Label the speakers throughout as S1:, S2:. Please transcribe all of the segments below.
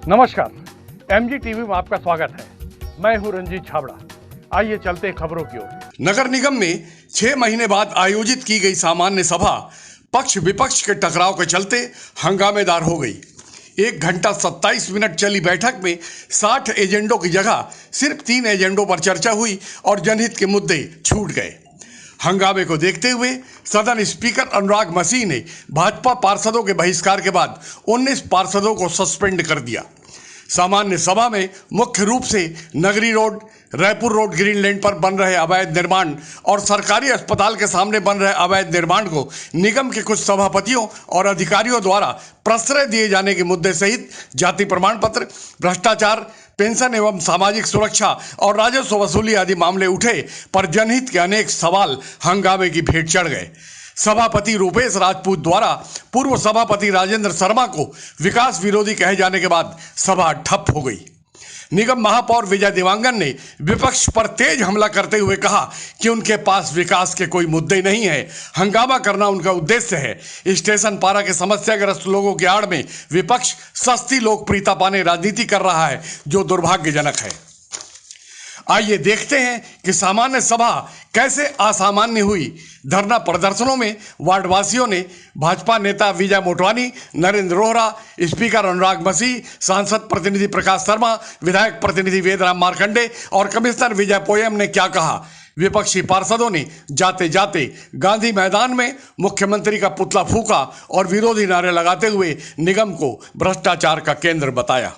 S1: नमस्कार, MG TV में आपका स्वागत है। मैं हूं रंजीत छाबड़ा। आइए चलते हैं खबरों की ओर।
S2: नगर निगम में 6 महीने बाद आयोजित की गई सामान्य सभा पक्ष विपक्ष के टकराव के चलते हंगामेदार हो गई। 1 घंटा 27 मिनट चली बैठक में 60 एजेंडों की जगह सिर्फ 3 एजेंडों पर चर्चा हुई और जनहित के मुद्दे छूट गए। हंगामे को देखते हुए सदन स्पीकर अनुराग मसीह ने भाजपा पार्षदों के बहिष्कार के बाद 19 पार्षदों को सस्पेंड कर दिया। सामान्य सभा में मुख्य रूप से नगरी रोड, रायपुर रोड ग्रीनलैंड पर बन रहे अवैध निर्माण और सरकारी अस्पताल के सामने बन रहे अवैध निर्माण को निगम के कुछ सभापतियों और अधिकारियों द्वारा प्रश्रय दिए जाने के मुद्दे सहित जाति प्रमाण पत्र, भ्रष्टाचार, पेंशन एवं सामाजिक सुरक्षा और राजस्व वसूली आदि मामले उठे, पर जनहित के अनेक सवाल हंगामे की भेंट चढ़ गए। सभापति रूपेश राजपूत द्वारा पूर्व सभापति राजेंद्र शर्मा को विकास विरोधी कहे जाने के बाद सभा ठप हो गई। निगम महापौर विजय देवांगन ने विपक्ष पर तेज हमला करते हुए कहा कि उनके पास विकास के कोई मुद्दे नहीं है, हंगामा करना उनका उद्देश्य है। स्टेशन पारा के समस्याग्रस्त लोगों की आड़ में विपक्ष सस्ती लोकप्रियता पाने राजनीति कर रहा है, जो दुर्भाग्यजनक है। आइए देखते हैं कि सामान्य सभा कैसे असामान्य हुई। धरना प्रदर्शनों में वार्डवासियों ने भाजपा नेता विजय मोटवानी, नरेंद्र रोहरा, स्पीकर अनुराग मसीह, सांसद प्रतिनिधि प्रकाश शर्मा, विधायक प्रतिनिधि वेदराम मार्कंडे और कमिश्नर विजय पोयम ने क्या कहा। विपक्षी पार्षदों ने जाते जाते गांधी मैदान में मुख्यमंत्री का पुतला फूंका और विरोधी नारे लगाते हुए निगम को भ्रष्टाचार का केंद्र बताया।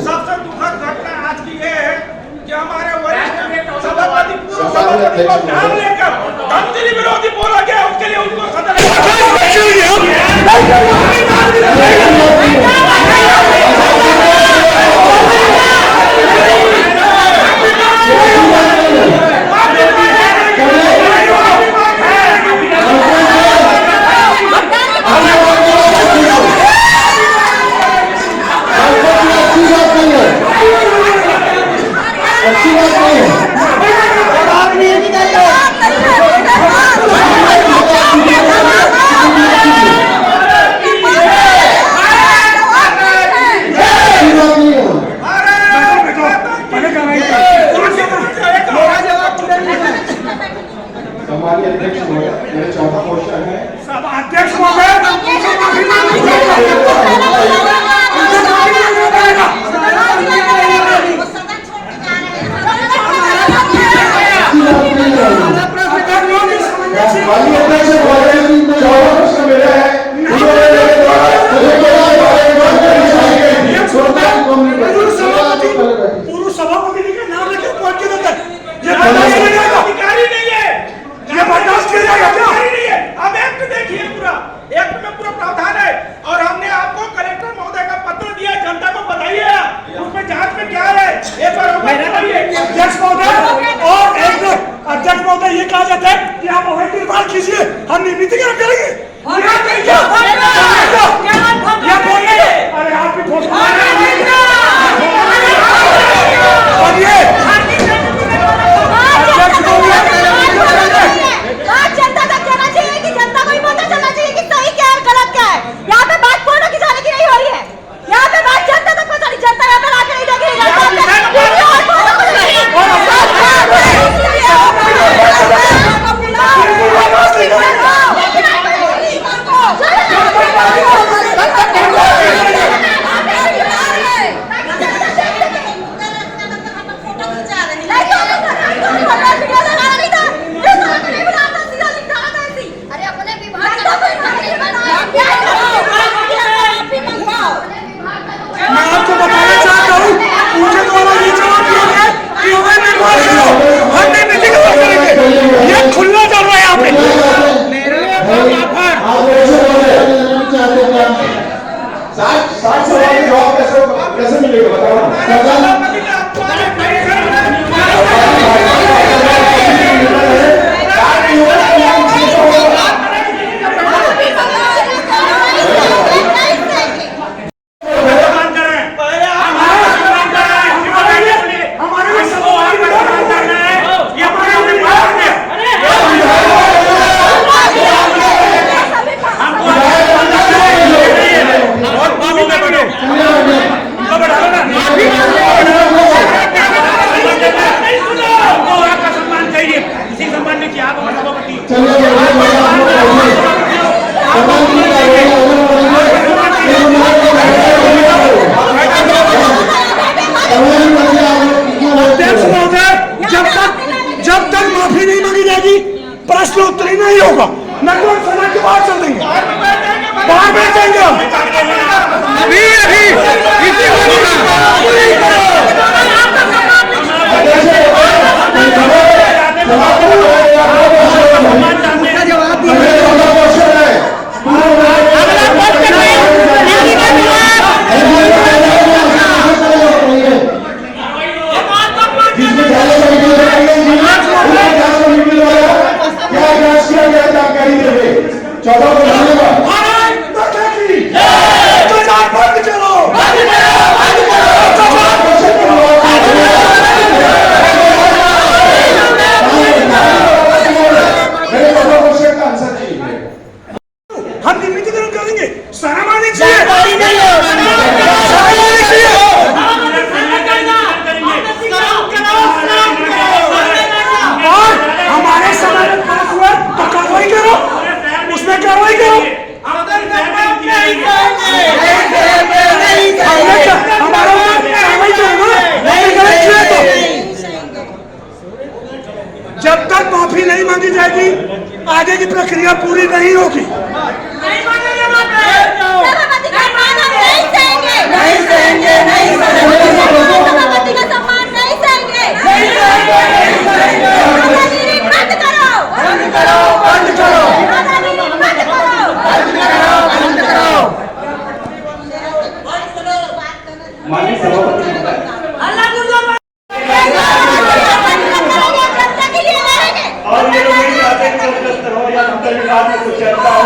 S3: सबसे दुखद घटना आज की ये है कि हमारे वरिष्ठ सभापति पूर्व सभापति को ध्यान लेकर धमकी विरोधी बोला गया, उसके लिए उनको सदन
S4: अच्छी बात नहीं सम्मानीय अध्यक्ष महोदय, मेरा चौथा क्वेश्चन है।
S3: अध्यक्ष महोदय,
S4: माननीय अध्यक्ष महोदय, चौथा प्रश्न मेरा है।
S3: पूर्व सभापति जी का नाम लेके पहुंच के देते ये अधिकारी नहीं है, ये बर्दाश्त किया जाएगा क्या? नहीं है। अब एक्ट देखिए, पूरा एक्ट में पूरा प्रावधान है और हमने आपको कलेक्टर महोदय का पत्र दिया, जनता को बताइए उसमें जांच में क्या है एक बार अध्यक्ष महोदय। और एक अध्यक्ष महोदय ये कहा जाता है कि आप अवैध निर्माण कीजिए, हम नियमितीकरण करेंगे। अरे आप भी और ये
S5: जनता तक जाना चाहिए कि जनता को ही पता चलना चाहिए कि सही क्या है गलत क्या है। यहाँ पे बात फोटो खिंचाने की नहीं हो रही है, यहाँ पे बात जनता तक पता नहीं, जनता यहाँ पे आके नहीं देख रही है।
S3: मैं आपको बताना चाहता हूँ, मुझे द्वारा ये जवाब दिया गया कि हमें निर्माण करो, हम नियमितीकरण करेंगे। ये खुला चल रहा है यहाँ पे।
S4: साठ सवाल के जवाब कैसे मिलेगा बताओ।
S3: जब तक माफी नहीं मांगी जाएगी प्रश्न उत्तर ही नहीं होगा। नकल सभा के बाहर चल देंगे, बाहर बैठ जाएंगे अभी हम नियमितीकरण करेंगे। सामाजिक और हमारे समय में पास हुआ तो कार्रवाई करो, उसमें कार्रवाई करो। हमारा कार्रवाई करो, जब तक माफी नहीं मांगी जाएगी आगे की प्रक्रिया पूरी नहीं होगी।
S4: माननीय सभापति और ये लोग नहीं चाहते कि हो या अंतर विभाग में कुछ चर्चा हो।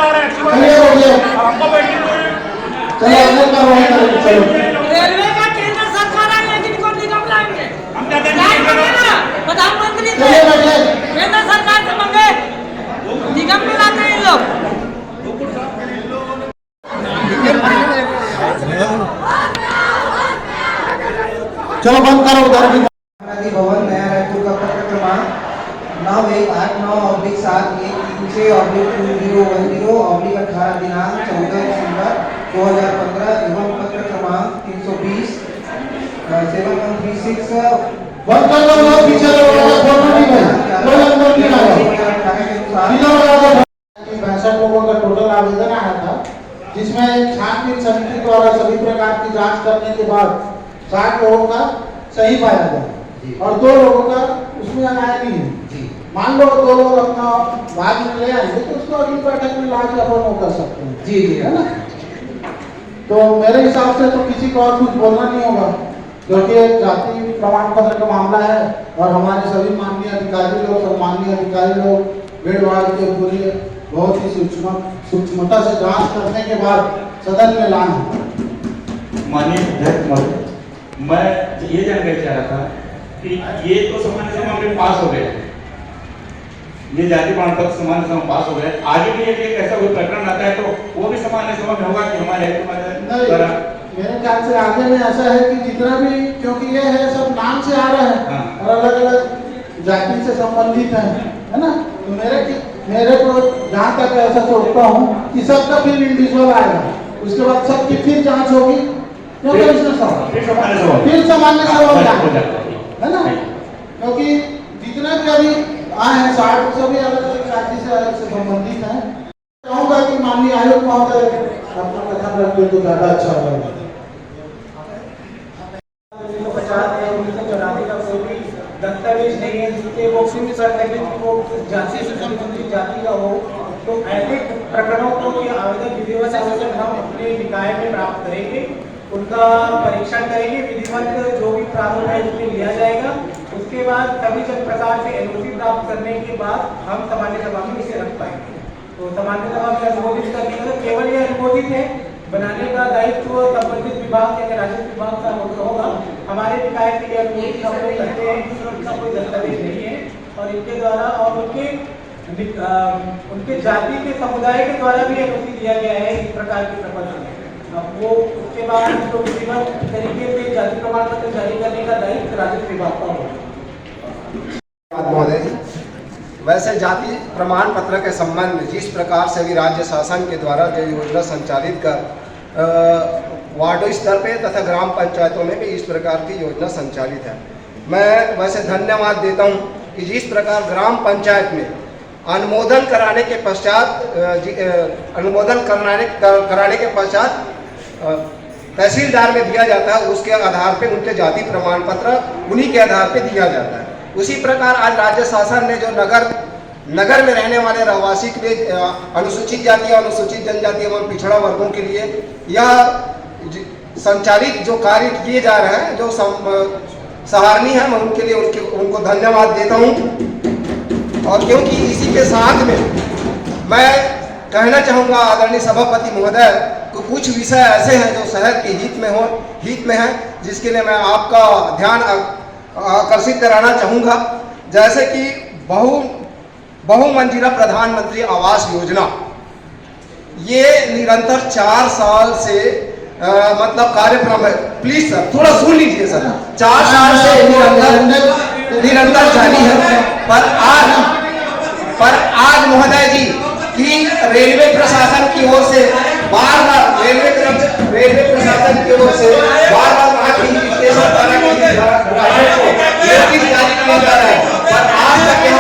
S3: चला रहे हैं हमको बैठी
S6: चलो अंदर कार्रवाई करेंगे। चलो
S5: रेलवे का केंद्र सरकार है, लेकिन कौन निगम लाएंगे?
S3: हम क्या देंगे?
S5: प्रधानमंत्री से
S6: चलिए बैठिए।
S5: केंद्र सरकार से मांगे, निगम में लाते हैं ये लोग।
S6: चलो बंद करो उधर भी।
S7: नदी भवन नया रायपुर का पत्र क्रमांक 9189/7-13/2010/18 दिनांक 14 दिसंबर 2015 एवं पत्र क्रमांक 320 7136
S6: बंद कर दो, लोग पीछे लोग फोटो नहीं भाई, कोई अंदर नहीं आया।
S7: के अनुसार
S6: 65 लोगों का टोटल आवेदन आया था, जिसमें छानबीन समिति द्वारा सभी प्रकार की जांच करने के बाद 60 लोगों का सही पाया गया और 2 लोगों का उसमें आया नहीं है। मान लो 2 लोग अपना भाग में ले आएंगे तो उसको अगली बैठक में लाके अपन वो कर सकते हैं।
S7: जी जी
S6: है ना? तो मेरे हिसाब से तो किसी को और कुछ बोलना नहीं होगा, क्योंकि एक जाति प्रमाण पत्र का मामला है और हमारे सभी माननीय अधिकारी लोग, सम्माननीय अधिकारी लोग भीड़-भाड़ के पूरी बहुत ही सूक्ष्मता से जांच करने के बाद सदन में लाए।
S4: माननीय अध्यक्ष महोदय, मैं ये जानना चाह रहा था कि ये तो सामान्य सभा में पास हो गए, ये जाति प्रमाण पत्र सामान्य सभा में पास हो गए, आगे भी यदि ऐसा कोई प्रकरण आता है तो वो भी सामान्य सभा में होगा कि हमारे द्वारा?
S6: मेरे ख्याल से आगे में ऐसा है कि जितना भी, क्योंकि ये है सब नाम से आ रहे हैं और अलग अलग जाति से संबंधित है ना? तो मेरे को जहाँ तक ऐसा सोचता हूँ कि सबका फिर इंडिविजुअल आएगा, उसके बाद सबकी फिर जांच होगी, फिर सामान्य सभा में है ना? क्योंकि जितने भी अभी आए हैं 60 सभी अलग अलग जाति से अलग से संबंधित हैं। चाहूँगा कि माननीय आयोग महोदय अपना कथन रखें तो ज्यादा अच्छा होगा।
S7: 1994 का कोई भी दस्तावेज नहीं है जिसके वो सिद्ध कर सके कि वो जाति से संबंधित जाति का हो, तो ऐसे प्रकरणों को कि आवेदन विधिवत आवेदन हम अपने निकाय में प्राप्त करेंगे, उनका परीक्षण करेंगे, विधिवत जो भी प्रारूप है उसमें लिया जाएगा। उसके बाद सभी प्रकार से एनओसी प्राप्त करने के बाद हम सामान्य सभा में इसे रख पाएंगे। तो सामान्य सभा में अनुमोदित करने का केवल ये अनुमोदित है, बनाने का दायित्व संबंधित विभाग या राजस्व विभाग का होगा। हमारे निकाय के लिए अनुमोदित हम लोग करते हैं, इसका कोई दस्तावेज नहीं है और इनके द्वारा और उनके जाति के समुदाय के द्वारा भी अनुमति दिया गया है इस प्रकार के प्रपत्र में। अब वो उसके बाद जो विधिवत तरीके से जाति प्रमाण पत्र जारी करने का दायित्व राजस्व विभाग का होगा।
S8: महोदय, वैसे जाति प्रमाण पत्र के संबंध में जिस प्रकार से भी राज्य शासन के द्वारा जो योजना संचालित कर वार्डों स्तर पे तथा ग्राम पंचायतों में भी इस प्रकार की योजना संचालित है। मैं वैसे धन्यवाद देता हूं कि जिस प्रकार ग्राम पंचायत में अनुमोदन कराने के पश्चात तहसीलदार में दिया जाता है, उसके आधार पे उनके जाति प्रमाण पत्र उन्हीं के आधार पे दिया जाता है। उसी प्रकार आज राज्य शासन ने जो नगर में रहने वाले रहवासी के लिए अनुसूचित जाति, अनुसूचित जनजाति एवं पिछड़ा वर्गों के लिए यह संचालित जो कार्य किए जा रहे हैं जो सराहनीय है, मैं उनके लिए उनको धन्यवाद देता हूँ। और क्योंकि इसी के साथ में मैं कहना चाहूँगा आदरणीय सभापति महोदय को कुछ विषय ऐसे हैं जो शहर के हित में है, जिसके लिए मैं आपका ध्यान आकर्षित कराना चाहूँगा। जैसे कि बहुमंजिला प्रधानमंत्री आवास योजना, ये निरंतर 4 साल से मतलब कार्यक्रम है। प्लीज सर थोड़ा सुन लीजिए सर। 4 साल से निरंतर जारी है, पर आज महोदय जी कि रेलवे प्रशासन की ओर से बार-बार रेलवे प्रशासन की ओर से बार-बार कहा कि स्टेशन पर नोटिस जारी किया जा रहा है, पर आज तक यह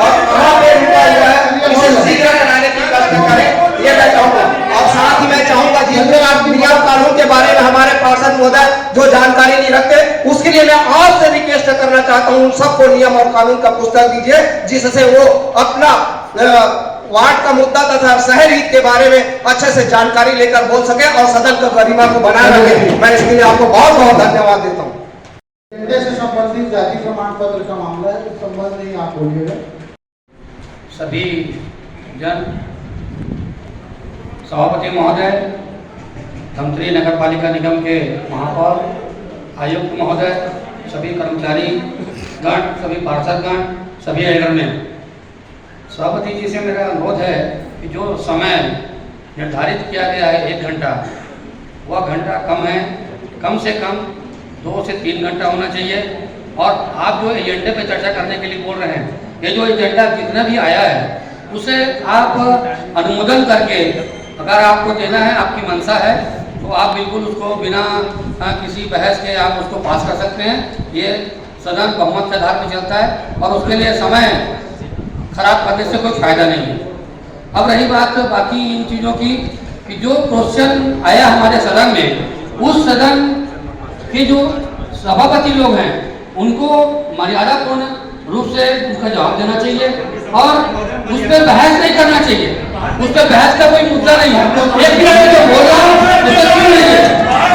S8: और कहाँ पे रुका हुआ है, इसे शीघ्र कराने की व्यवस्था करें, ये मैं चाहूँगा। और साथ ही मैं चाहूँगा जितने आप नियम कानून के बारे में हमारे पार्षद महोदय जो जानकारी नहीं रखते, उसके लिए मैं आपसे रिक्वेस्ट करना चाहता हूँ, सबको नियम और कानून का पुस्तक दीजिए, जिससे वो अपना वार्ड का मुद्दा तथा शहर हित के बारे में अच्छे से जानकारी लेकर बोल सके और सदन का गरिमा को बनाए रखे। मैं इसके लिए आपको बहुत बहुत धन्यवाद देता हूँ।
S6: से संबंधित जाति प्रमाण पत्र का मामला है, इस संबंध में आप बोलिएगा।
S9: सभी जन, सभापति महोदय, धमतरी नगर पालिका निगम के महापौर, आयुक्त महोदय, सभी कर्मचारी गण, सभी पार्षदगण, सभी एल्डरमैन, सभापति जी से मेरा अनुरोध है कि जो समय निर्धारित किया गया है 1 घंटा, वह घंटा कम है, कम से कम 2 से 3 घंटा होना चाहिए। और आप जो एजेंडे पे चर्चा करने के लिए बोल रहे हैं, ये जो एजेंडा जितना भी आया है उसे आप अनुमोदन करके, अगर आपको देना है, आपकी मंशा है, तो आप बिल्कुल उसको बिना किसी बहस के आप उसको पास कर सकते हैं। ये सदन बहुमत के आधार पर चलता है और उसके लिए समय खराब करने से कोई फायदा नहीं है। अब रही बात बाकी इन चीज़ों की कि जो क्वेश्चन आया हमारे सदन में, उस सदन के जो सभापति लोग हैं उनको मर्यादापूर्ण रूप से उसका जवाब देना चाहिए और उस पर बहस नहीं करना चाहिए। उस पर बहस का कोई मुद्दा नहीं है। एक मिनट जो बोल रहा हूँ उसे क्यों नहीं है?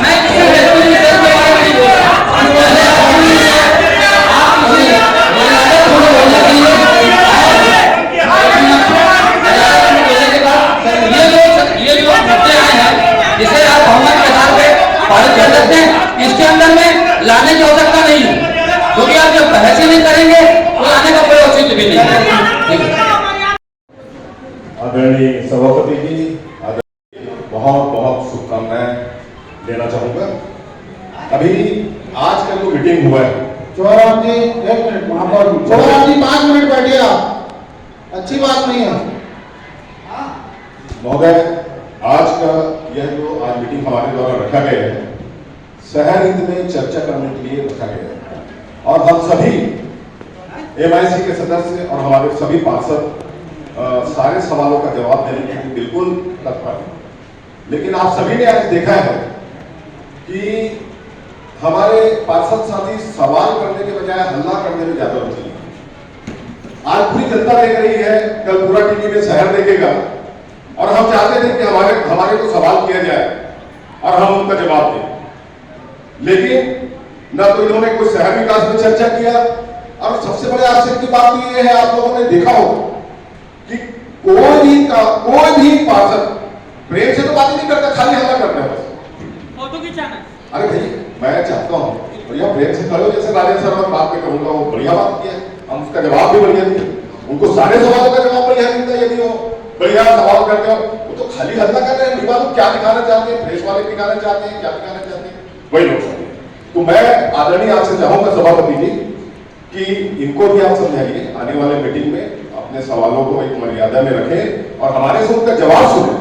S9: मैं किसी रेस्टोरेंट के बारे में नहीं बोल रहा। ये जो मुद्दे आए हैं, इसे आप बहुमत के आधार पर पारित कर सकते हैं। इसके अंदर में लाने की आवश्यकता नहीं है, क्योंकि आप जब बहस ही नहीं करेंगे तो लाने का कोई औचित्य भी नहीं है।
S10: आदरणीय सभापति जी, बहुत बहुत शुभकामनाएं देना चाहूंगा। अभी आज का जो मीटिंग हुआ है,
S6: चौराम जी 1 मिनट, महापौर चौराम जी 5 मिनट बैठिए आप, अच्छी बात नहीं है।
S10: महोदय, आज का यह जो आज मीटिंग हमारे द्वारा रखा गया है, शहर हित में चर्चा करने के लिए रखा गया है और हम सभी MIC के सदस्य और हमारे सभी पार्षद सारे सवालों का जवाब देने के लिए बिल्कुल तत्पर हैं। लेकिन आप सभी ने आज देखा है कि हमारे पार्षद साथी सवाल करने के बजाय हल्ला करने में ज्यादा रुचि है। आज पूरी जनता देख रही है, कल पूरा टीवी में शहर देखेगा और हम चाहते थे कि हमारे को सवाल किया जाए और हम उनका जवाब दें, लेकिन न तो इन्होंने कोई शहर विकास में चर्चा किया और सबसे बड़े आश्चर्य की बात तो ये है, आप लोगों ने देखा हो कि कोई भी पार्षद प्रेम से तो बात ही नहीं करता, खाली हल्ला करता है बस।
S5: फोटो खिंचाना।
S10: अरे भाई, मैं चाहता हूँ बढ़िया प्रेम से करो, जैसे राजेश सर मैं बात में कहूंगा वो बढ़िया बात किया, हम उसका जवाब भी बढ़िया दिए, उनको सारे सवालों का जवाब बढ़िया मिलता है। यदि वो बढ़िया सवाल करते हो, वो तो खाली हल्ला कर रहे हैं, विवाद क्या दिखाना चाहते हैं, प्रेस वाले दिखाना चाहते हैं, क्या दिखाना चाहते हैं, वही लोग समझे। तो मैं आदरणीय आपसे चाहूंगा सभापति जी कि इनको भी आप समझाइए, आने वाले मीटिंग में अपने सवालों को एक मर्यादा में रखें और हमारे से उनका जवाब सुने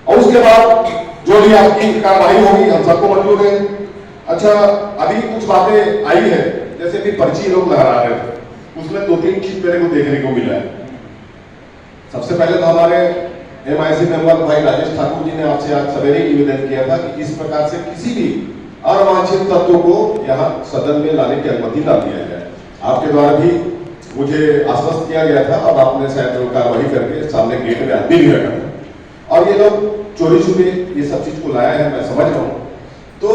S10: और उसके बाद जो भी आपकी कार्रवाई होगी हम सबको मंजूर है। अच्छा, अभी कुछ बातें आई है, जैसे कि पर्ची लोग लहरा रहे थे, उसमें 2-3 चीज मेरे को देखने को मिला है। सबसे पहले तो हमारे MIC मेंबर भाई राजेश ठाकुर जी ने आपसे आज सवेरे निवेदन किया था कि इस प्रकार से किसी भी अवांछित तत्वों को यहाँ सदन में लाने की अनुमति न दिया जाए। आपके द्वारा भी मुझे आश्वस्त किया गया था और आपने शायद कार्रवाई करके सामने गेट में आदमी भी रखा था और ये लोग चोरी छुपे ये सब चीज को लाया है, मैं समझ रहा हूँ। तो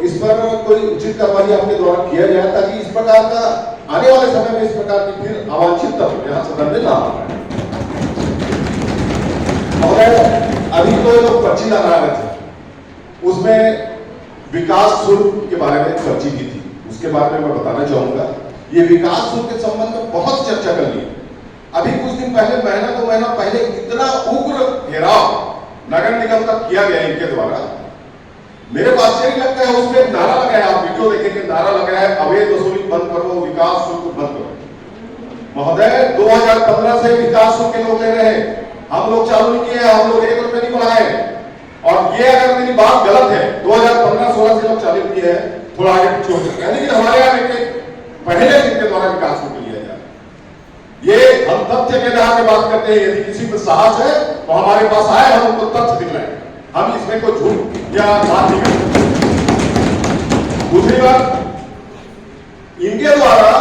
S10: इस पर कोई उचित कार्रवाई आपके द्वारा किया जाए ताकि इस प्रकार का आने वाले समय में इस प्रकार की फिर अवांछित तत्व यहाँ सदन में ना आ पाए। अभी तो ये लोग पर्ची लगा रहे थे, उसमें विकास शुल्क के बारे में पर्ची की थी, उसके बारे में मैं बताना चाहूंगा। ये विकास शुल्क के संबंध में बहुत चर्चा कर ली। अभी कुछ दिन पहले, महीना 2 महीना पहले इतना उग्र घेराव नगर निगम का किया गया इनके द्वारा, मेरे को आश्चर्य लगता है। उसमें नारा लगाया, आप वीडियो देखेंगे, नारा लगाया है अवैध वसूली बंद करो, विकास शुल्क बंद करो। महोदय, 2015 से विकास शुल्क के लोग ले रहे हैं, हम लोग चालू नहीं किए, हम लोग 1 रुपए नहीं बढ़ाए। और ये अगर मेरी बात गलत है, 2015-16 से लोग चालू किए हैं, थोड़ा आगे पीछे हो सकता है, लेकिन हमारे यहाँ पहले इनके द्वारा विकास शुल्क लिया जाए। ये हम तथ्य के आधार पर बात करते हैं। यदि किसी में साहस है तो हमारे पास आए, हम उनको तथ्य दिखाएं, हम इसमें कोई झूठ या बात नहीं करते। दूसरी बात, इनके द्वारा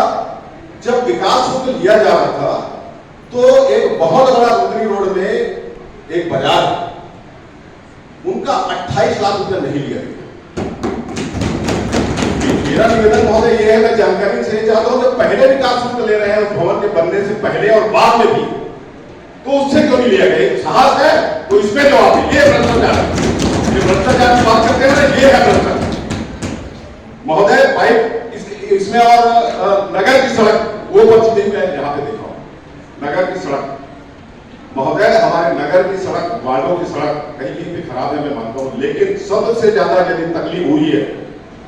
S10: जब विकास शुल्क लिया जा रहा था तो एक बहुत बड़ा रुद्री रोड में एक बाजार है, उनका 28 लाख रुपया नहीं लिया गया। मेरा निवेदन महोदय ये है, मैं जानकारी से चाहता हूँ, जब पहले विकास शुल्क ले रहे हैं उस भवन के बनने से पहले और बाद में भी, तो उससे क्यों नहीं लिया गया? साहस है तो इसमें जवाब दे। ये भ्रष्टाचार, ये भ्रष्टाचार की बात करते हैं ना, ये है भ्रष्टाचार महोदय। पाइप इसमें और नगर की सड़क, वो बच्ची नहीं, मैं यहाँ पे देखा हूँ नगर की सड़क महोदय, हमारे नगर की सड़क, वार्डों की सड़क कहीं कहीं पे खराब है, मैं मानता हूँ, लेकिन सबसे ज्यादा यदि तकलीफ हुई है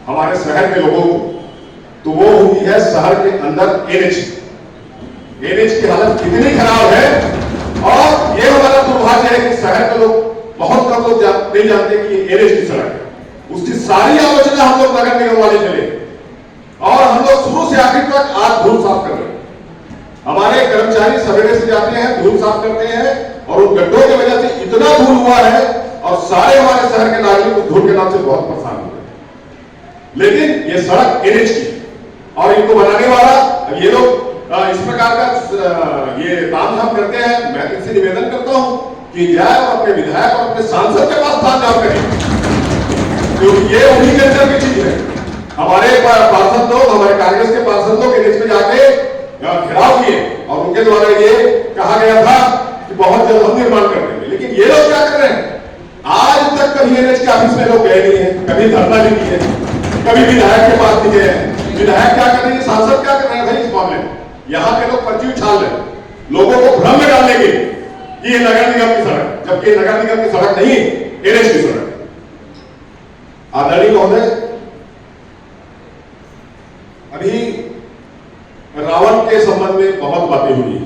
S10: हमारे शहर के लोगों को, तो वो हुई है शहर के अंदर एनएच की हालत कितनी खराब है। और ये हमारा दुर्भाग्य है कि शहर के लोग, बहुत कम लोग नहीं जानते कि ये एनएच की सड़क है। उसकी सारी आलोचना हम लोग नगर निगम वाले चले, और हम लोग शुरू से आखिर तक आज धूल साफ कर रहे हैं। हमारे कर्मचारी सवेरे से जाते हैं, धूल साफ करते हैं, और उन गड्ढों की वजह से इतना धूल हुआ है, और सारे हमारे शहर के नागरिक उस धूल के नाम से बहुत परेशान हुए। लेकिन ये सड़क एनएच की, और इनको बनाने वाला, अब ये लोग इस प्रकार का ये तामझाम करते हैं। मैं इनसे निवेदन करता हूं कि जाए और अपने विधायक और अपने सांसद के पास तामझाम करें, क्योंकि ये उन्हीं के अंदर की चीज है। हमारे पार्षद लोग, हमारे कांग्रेस के पार्षद लोग एनएच में जाके घेराव किए, और उनके द्वारा ये कहा गया था कि बहुत जल्द हम निर्माण कर देंगे। लेकिन ये लोग क्या कर रहे हैं? आज तक कभी एनएच के ऑफिस में लोग गए नहीं है, कभी धरना नहीं दिए, कभी विधायक के पास नहीं गए हैं। विधायक क्या कर रहे हैं, सांसद क्या कर रहे हैं भाई इस मामले में? यहाँ के लोग पर्ची उछाल रहे हैं, लोगों को भ्रम में डालने के कि ये नगर निगम की सड़क, जबकि नगर निगम की सड़क नहीं, एनएच की सड़क। आदरणीय महोदय, अभी रावण के संबंध में बहुत बातें हुई है।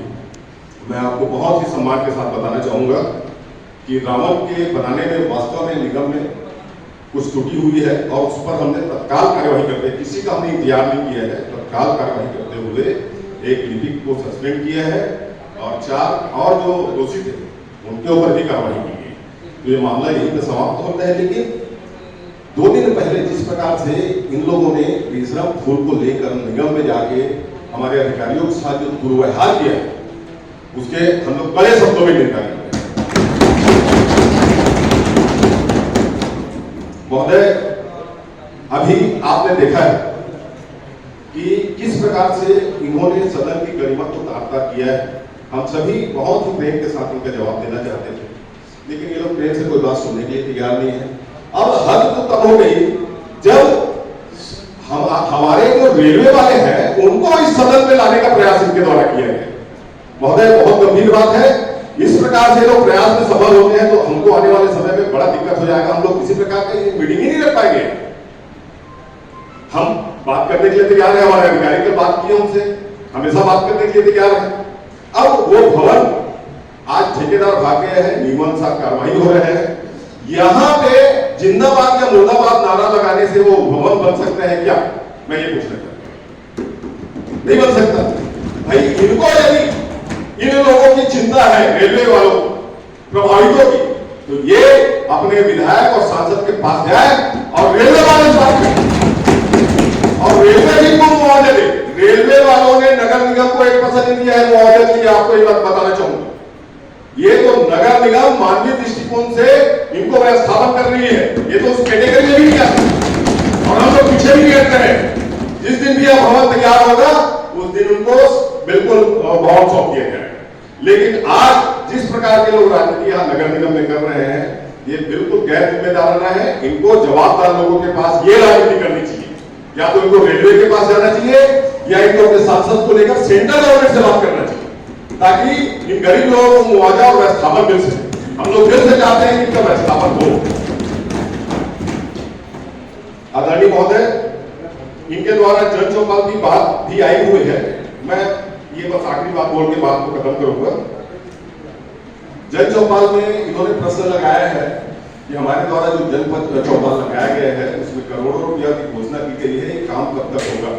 S10: मैं आपको बहुत ही सम्मान के साथ बताना चाहूंगा कि रावण के बनाने में वास्तव में निगम में कुछ त्रुटि हुई है, और उस पर हमने तत्काल कार्यवाही करते, किसी का हमने इंतजार नहीं किया है, तत्काल कार्यवाही करते हुए एक लिपिक को सस्पेंड किया है, और 4 और जो दोषी थे उनके ऊपर भी कार्रवाई की गई। तो ये मामला यहीं पर समाप्त होता है। लेकिन 2 दिन पहले जिस प्रकार से इन लोगों ने तीसरा फूल को लेकर निगम में जाके हमारे अधिकारियों के साथ जो दुर्व्यवहार किया, उसके हम लोग बड़े शब्दों में निंदा करते हैं। महोदय, अभी आपने देखा है कि किस प्रकार से इन्होंने सदन की गरिमा को तार-तार किया है। हम सभी बहुत ही प्रेम के साथ इनका जवाब देना चाहते थे, लेकिन ये लोग प्रेम से कोई बात सुनने के लिए तैयार नहीं है। अब हद तो तब हो गई जब हमारे जो रेलवे वाले हैं उनको इस सदन में लाने का प्रयास इनके द्वारा किया गया। महोदय, बहुत गंभीर बात है। इस प्रकार से लोग प्रयास में सफल होते हैं तो हमको आने वाले समय में बड़ा दिक्कत हो जाएगा। हम लोग किसी प्रकार की मीटिंग ही नहीं रख पाएंगे। हम बात करने के लिए तैयार है, हमारे अधिकारी ने बात की उनसे, हमेशा बात करने के लिए तैयार है। अब वो भवन आज ठेकेदार भाग गए हैं, नियमानुसार कार्रवाई हो रहे हैं। यहाँ पे जिंदाबाद या मुर्दाबाद नारा लगाने से वो भवन बन सकते हैं क्या? मैं ये पूछना चाहता हूं। नहीं बन सकता भाई। इनको यदि इन लोगों की चिंता है, रेलवे वालों प्रभावितों की, तो ये अपने विधायक और सांसद के पास जाए और रेलवे वालों से बात करें, और रेलवे भी को मुआवजा दे। रेलवे वालों ने नगर निगम को 1% नहीं दिया है मुआवजा के लिए। आपको ये बात बताना चाहूंगा, ये तो नगर निगम मानवीय दृष्टिकोण से इनको व्यवस्थापन कर रही है। ये तो उस कैटेगरी में भी किया, और हम लोग पीछे भी कहते हैं जिस दिन भी यह भवन तैयार होगा उस दिन उनको बिल्कुल भवन सौंप दिया जाए। लेकिन आज जिस प्रकार के लोग राजनीति यहाँ नगर निगम में कर रहे हैं, ये बिल्कुल गैर जिम्मेदाराना है। इनको जवाबदार लोगों के पास ये राजनीति करनी चाहिए। या तो इनको रेलवे के पास जाना चाहिए, या इनको अपने सांसद को लेकर सेंट्रल गवर्नमेंट से बात करना चाहिए, ताकि इन गरीब लोगों को मुआवजा और व्यवस्थापन मिल सके। हम लोग दिल से चाहते हैं कि इनका व्यवस्थापन हो। आदरणीय महोदय, इनके द्वारा जन चौपाल की बात भी आई हुई है। मैं ये बस आखिरी बात बोल के बात को खत्म करूंगा। जन चौपाल में इन्होंने प्रश्न लगाया है कि हमारे द्वारा जो जनपद चौपाल लगाया गया है उसमें करोड़ों रुपया की घोषणा की गई है, ये काम कब तक होगा?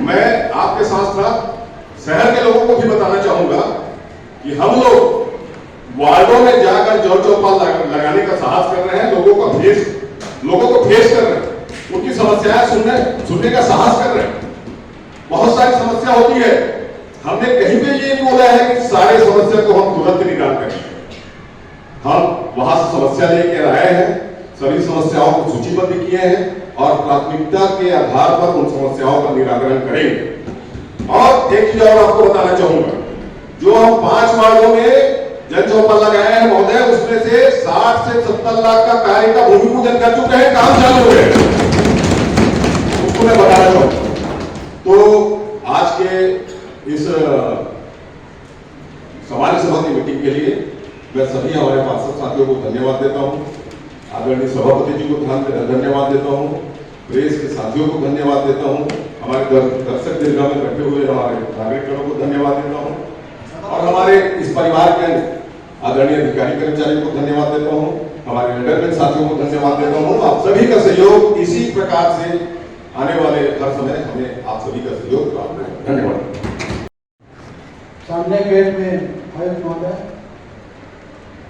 S10: मैं आपके साथ साथ शहर के लोगों को भी बताना चाहूंगा कि हम लोग वार्डों में जाकर जन चौपाल लगाने का साहस कर रहे हैं। लोगों को फेस कर रहे हैं, उनकी समस्याएं सुनने का साहस कर रहे हैं। बहुत सारी समस्या होती है, हमने कहीं पे ये नहीं बोला है कि सारे समस्या को हम तुरंत निकाल करें। हम वहां से समस्या लेकर आए हैं, सभी समस्याओं को सूचीबद्ध किए हैं, और प्राथमिकता के आधार पर उन समस्याओं का निराकरण करेंगे। और एक चीज और आपको बताना चाहूंगा, जो हम 5 वार्डों में जन चौपाल लगाए हैं महोदय, उसमें से 60 से 70 लाख का कार्य का भूमि पूजन कर चुके हैं, काम चालू है, उसको मैं बताना चाहूंगा। तो आज के इस समाज सभा की मीटिंग के लिए मैं सभी हमारे पार्षद साथियों को धन्यवाद देता हूं, आदरणीय सभापति जी को धन्यवाद देता हूं, प्रेस के साथियों को धन्यवाद देता हूं, हमारे दर्शक दीर्घा में बैठे हुए हमारे नागरिकों को धन्यवाद देता हूं, और हमारे इस परिवार के आदरणीय अधिकारी कर्मचारियों को धन्यवाद देता हूं, हमारे एल्डरमैन साथियों को धन्यवाद देता हूं। आप सभी का सहयोग इसी प्रकार से आने वाले हर समय हमें आप सभी का सहयोग प्राप्त है। धन्यवाद।
S6: सामने गेट में आयुक्त महोदय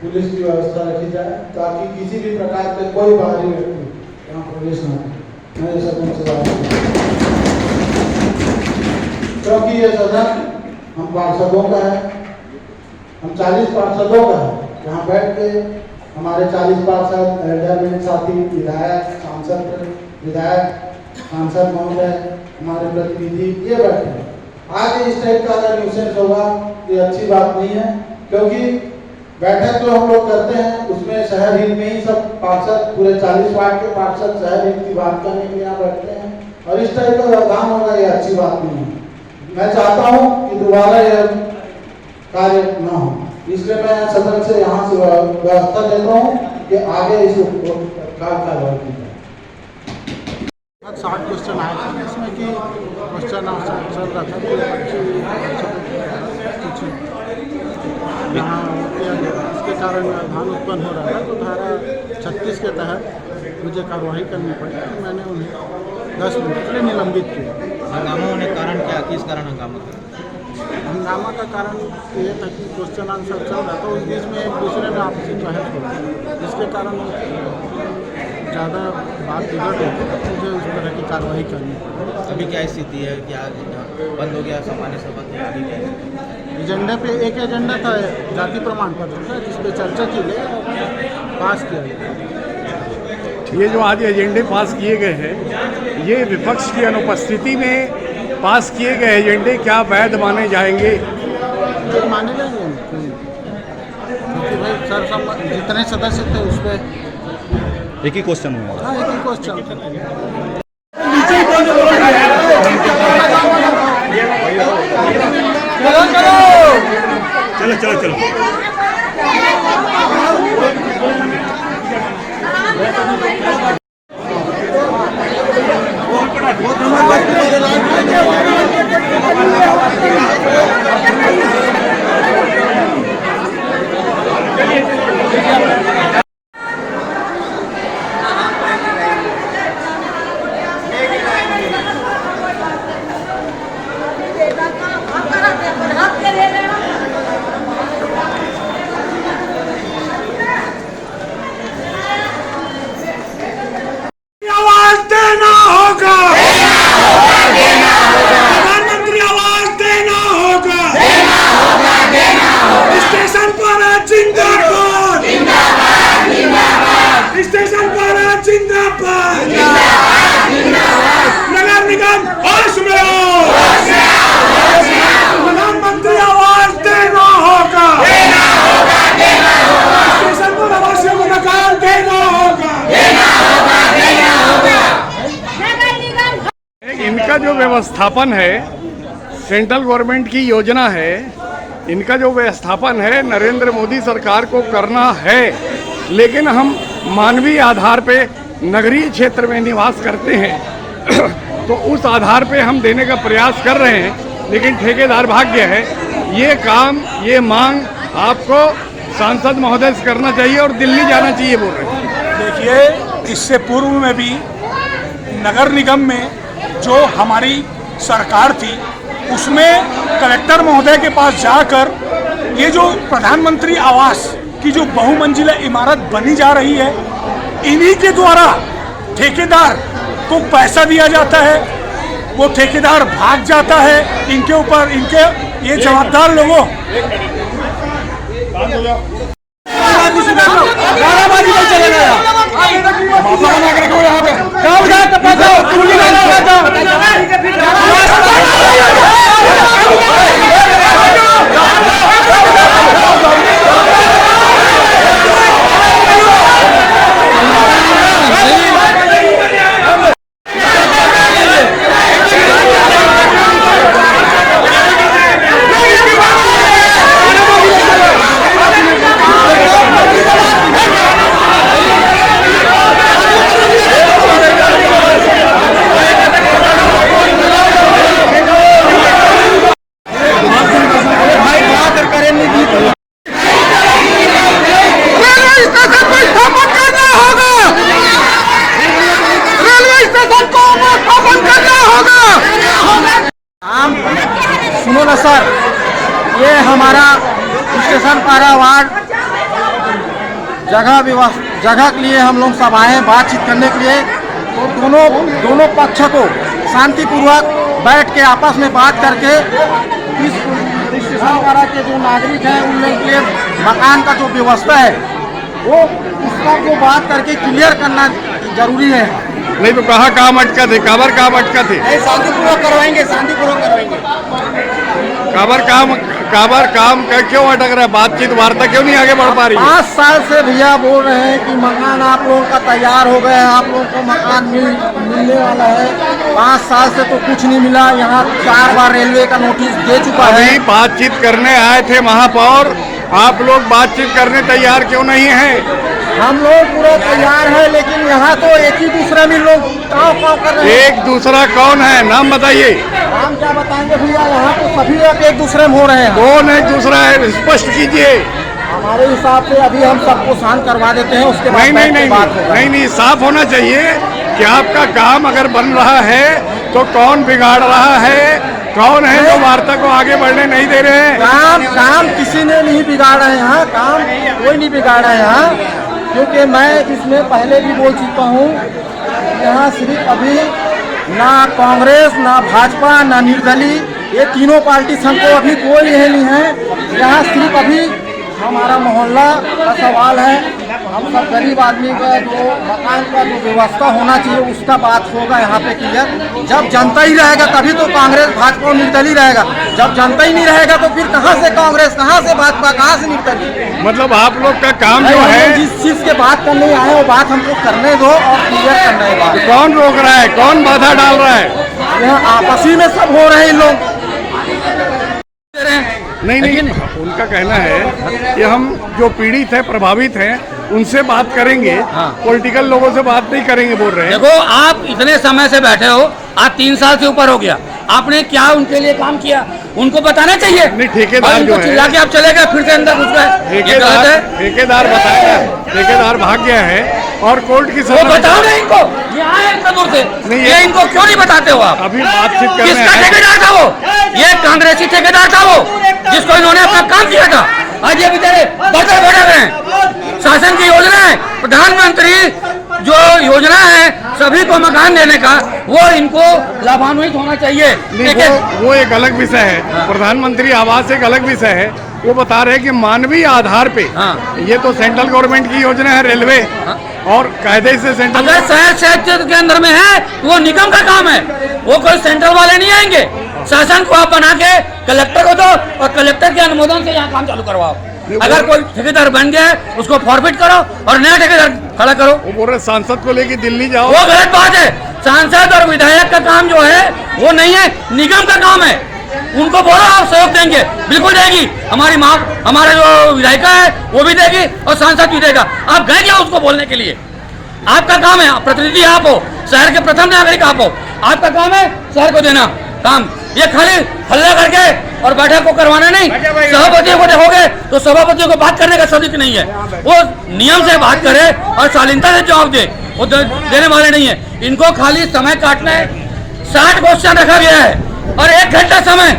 S6: पुलिस की व्यवस्था रखी जाए ताकि किसी भी प्रकार के कोई बाहरी व्यक्ति यहाँ प्रवेश न करे। मैं ये सदन से बात क्योंकि ये सदन हम पार्षदों का है, हम 40 पार्षदों का है। यहाँ बैठ के हमारे 40 पार्षद, एल्डरमैन साथी, विधायक, सांसद महोदय, हमारे प्रतिनिधि ये बैठे हैं। आगे इस टाइप का अगर न्यूसेंस होगा ये अच्छी बात नहीं है, क्योंकि बैठक जो हम लोग करते हैं उसमें शहर हित में ही सब पार्षद, पूरे 40 वार्ड के पार्षद शहर हित की बात करने के लिए यहाँ बैठते हैं, और इस टाइप का व्यवधान होगा ये अच्छी बात नहीं है। मैं चाहता हूँ कि दोबारा यह कार्य न हो, इसलिए मैं सदन से यहाँ से व्यवस्था देता हूँ कि आगे इस कार्रवाई की जाए। 60 क्वेश्चन आए थे, इसमें कि क्वेश्चन चल रहा था यहाँ किया गया, इसके कारण व्यवधान उत्पन्न हो रहा था। तो धारा 36 के तहत मुझे कार्रवाई करनी पड़ी, तो मैंने उन्हें 10 मिनट के लिए निलंबित किया।
S7: हंगामा होने का कारण क्या, किस कारण हंगामा?
S6: हंगामा का कारण ये था कि क्वेश्चन आंसर चल रहा था, उस बीच में एक दूसरे में आपसी बहस हो रही, जिसके कारण ज़्यादा बात बिगड़ रही थी, मुझे उस तरह की कार्रवाई करनी पड़ी।
S7: अभी क्या स्थिति है, क्या बंद हो गया सामान्य सभा की? अभी क्या
S6: एजेंडा पे एक एजेंडा था जाति प्रमाण पत्र का, जिस पे चर्चा की गई और पास किया गया।
S1: ये जो आज एजेंडे पास किए गए हैं, ये विपक्ष की अनुपस्थिति में पास किए गए एजेंडे क्या वैध माने जाएंगे?
S6: तो माने जाएंगे, क्योंकि भाई सर जितने सदस्य थे उस पर
S11: एक ही क्वेश्चन हुआ।
S6: हाँ, एक ही क्वेश्चन।
S11: चलो चलो चलो।
S3: प्रधानमंत्री आवाज देना होगा, स्टेशन पर जिंदाबाद, स्टेशन पर जिंदाबाद, नगर निगम होश में हो, प्रधानमंत्री आवाज देना होगा, स्टेशन पर आवासियों को मकान देना होगा।
S1: इनका जो व्यवस्थापन है, सेंट्रल गवर्नमेंट की योजना है, इनका जो व्यवस्थापन है नरेंद्र मोदी सरकार को करना है, लेकिन हम मानवीय आधार पे नगरीय क्षेत्र में निवास करते हैं तो उस आधार पे हम देने का प्रयास कर रहे हैं, लेकिन ठेकेदार भाग गया है। ये काम, ये मांग आपको सांसद महोदय से करना चाहिए और दिल्ली जाना चाहिए बोल रहे हैं।
S3: देखिए, इससे पूर्व में भी नगर निगम में जो हमारी सरकार थी उसमें कलेक्टर महोदय के पास जाकर ये जो प्रधानमंत्री आवास की जो बहुमंजिला इमारत बनी जा रही है, इन्हीं के द्वारा ठेकेदार को पैसा दिया जाता है, वो ठेकेदार भाग जाता है, इनके ऊपर इनके ये जवाबदार लोगों नाराबाजी में चला गया।
S6: सुनो ना सर, ये हमारा स्टेशन कारावाड़ जगह के लिए हम लोग सब आए हैं बातचीत करने के लिए। तो दोनों पक्ष को शांतिपूर्वक बैठ के आपस में बात करके इस स्टेशन कारा के जो नागरिक हैं उन लोगों के लिए मकान का जो व्यवस्था है वो उसका जो बात करके क्लियर करना जरूरी है।
S1: नहीं तो कहाँ काम अटका थे, काबर काम अटका थे,
S6: शांतिपूर्वक करवाएंगे, शांतिपूर्वक करवाएंगे।
S1: काबर काम का क्यों अटक रहा है, बातचीत वार्ता क्यों नहीं आगे बढ़ पा रही है?
S6: 5 साल से भैया बोल रहे हैं कि मकान आप लोगों का तैयार हो गया है, आप लोगों को मकान मिलने वाला है। 5 साल से तो कुछ नहीं मिला। यहाँ 4 बार रेलवे का नोटिस दे चुका है।
S1: अभी बातचीत करने आए थे महापौर, आप लोग बातचीत करने तैयार क्यों नहीं है?
S6: हम लोग पूरा तैयार है, लेकिन यहाँ तो एक ही दूसरे में लोग काव कर रहे हैं।
S1: एक दूसरा कौन है, नाम बताइए।
S6: नाम क्या बताएंगे भैया, यहाँ तो सभी एक दूसरे में हो रहे हैं।
S1: कौन है दूसरा है, स्पष्ट कीजिए।
S6: हमारे हिसाब से अभी हम सबको शांत करवा देते हैं, उसके बाद
S1: नहीं, साफ होना चाहिए कि आपका काम अगर बन रहा है तो कौन बिगाड़ रहा है, कौन है जो वार्ता को आगे बढ़ने नहीं दे रहे हैं?
S6: काम किसी ने नहीं बिगाड़ा है यहाँ, काम कोई नहीं बिगाड़ा है यहाँ, क्योंकि मैं इसमें पहले भी बोल चुका हूँ। यहाँ सिर्फ अभी ना कांग्रेस, ना भाजपा, ना निर्दलीय, ये तीनों पार्टी हमको अभी कोई यह नहीं है। यहाँ सिर्फ अभी हमारा मोहल्ला का सवाल है। हम सब गरीब आदमी का जो मकान का जो व्यवस्था होना चाहिए उसका बात होगा यहाँ पे क्लियर। जब जनता ही रहेगा तभी तो कांग्रेस, भाजपा और निर्दलीय रहेगा। जब जनता ही नहीं रहेगा तो फिर कहाँ से कांग्रेस, कहाँ से भाजपा, कहाँ से निर्दलीय?
S1: मतलब आप लोग का काम जो है,
S6: जिस चीज के बात करने आए वो बात हमको करने दो और क्लियर करना है बात।
S1: कौन रोक रहा है, कौन बाधा डाल रहा है?
S6: यहाँ आपसी में सब हो रहे हैं लोग।
S1: नहीं, उनका कहना है कि हम जो पीड़ित है, प्रभावित हैं, उनसे बात करेंगे, पॉलिटिकल लोगों से बात नहीं करेंगे बोल रहे हैं।
S9: देखो, आप इतने समय से बैठे हो, आज 3 साल से ऊपर हो गया, आपने क्या उनके लिए काम किया उनको बताना चाहिए।
S1: नहीं, ठेकेदार जो है,
S9: चिल्ला के आप चले गए, फिर से अंदर घुस गए।
S1: ठेकेदार बताया, ठेकेदार भाग गया है और कोर्ट की
S9: वो बताओ ना इनको, ये आए इतना दूर से, ये इनको क्यों नहीं बताते हो आप?
S1: अभी बातचीत कर रहे हैं।
S9: किसका ठेकेदार था वो? ये कांग्रेसी ठेकेदार था वो, जिसको इन्होंने अपना काम किया था। आज ये बेचारे बैठे हैं। शासन की योजना है, प्रधानमंत्री जो योजना है सभी को मकान देने का, वो इनको लाभान्वित होना चाहिए।
S1: वो एक अलग विषय है, प्रधानमंत्री आवास एक अलग विषय है। वो बता रहे हैं कि मानवीय आधार पे, ये तो सेंट्रल गवर्नमेंट की योजना है, रेलवे और कायदे से सेंट्रल,
S9: अगर शहर क्षेत्र के अंदर में है वो निगम का काम है, वो कोई सेंट्रल वाले नहीं आएंगे। शासन को आप बना के कलेक्टर को दो और कलेक्टर के अनुमोदन से यहाँ काम चालू करवाओ। अगर कोई ठेकेदार बन गया है उसको फॉरफिट करो और नया ठेकेदार खड़ा करो।
S1: वो बोल रहे सांसद को लेके दिल्ली जाओ,
S9: वो गलत बात है। सांसद और विधायक का काम जो है वो नहीं है, निगम का काम है। उनको बोलो आप सहयोग देंगे, बिल्कुल देगी हमारी माँ, हमारा जो विधायिका है वो भी देगी और सांसद भी देगा। आप गए क्या उसको बोलने के लिए? आपका काम है, प्रतिनिधि आप हो, शहर के प्रथम नागरिक आप हो, आपका काम है शहर को देना काम। ये खाली हल्ला करके और बैठक को करवाना नहीं। सभापतियों को देखोगे तो सभापतियों को बात करने का सब्जेक्ट नहीं है, वो नियम से बात करे और शालीनता से जवाब दे, वो देने वाले नहीं है। इनको खाली समय काटना है। 60 क्वेश्चन रखा गया है और 1 घंटा समय,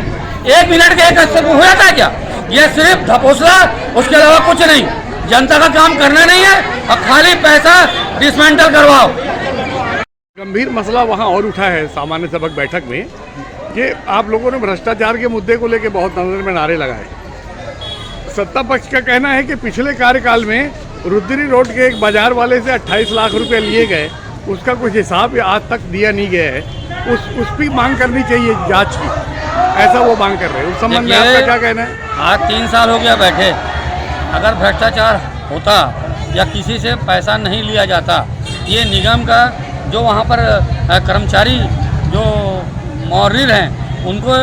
S9: 1 मिनट के 1 अस्तर हो जाता है क्या? ये सिर्फ ढपोसला, उसके अलावा कुछ नहीं। जनता का काम करना नहीं है और खाली पैसा डिसमेंटल करवाओ।
S1: गंभीर मसला वहाँ और उठा है सामान्य सभा बैठक में कि आप लोगों ने भ्रष्टाचार के मुद्दे को लेकर बहुत नजर में नारे लगाए। सत्ता पक्ष का कहना है कि पिछले कार्यकाल में रुद्री रोड के एक बाजार वाले से 28 लाख रुपए लिए गए, उसका कुछ हिसाब आज तक दिया नहीं गया है। उस भी मांग करनी चाहिए जांच की, ऐसा वो मांग कर रहे हैं। उस संबंध में आपका क्या कहना है?
S9: आज 3 साल हो गया बैठे, अगर भ्रष्टाचार होता या किसी से पैसा नहीं लिया जाता, ये निगम का जो वहाँ पर कर्मचारी जो मौर्य हैं उनको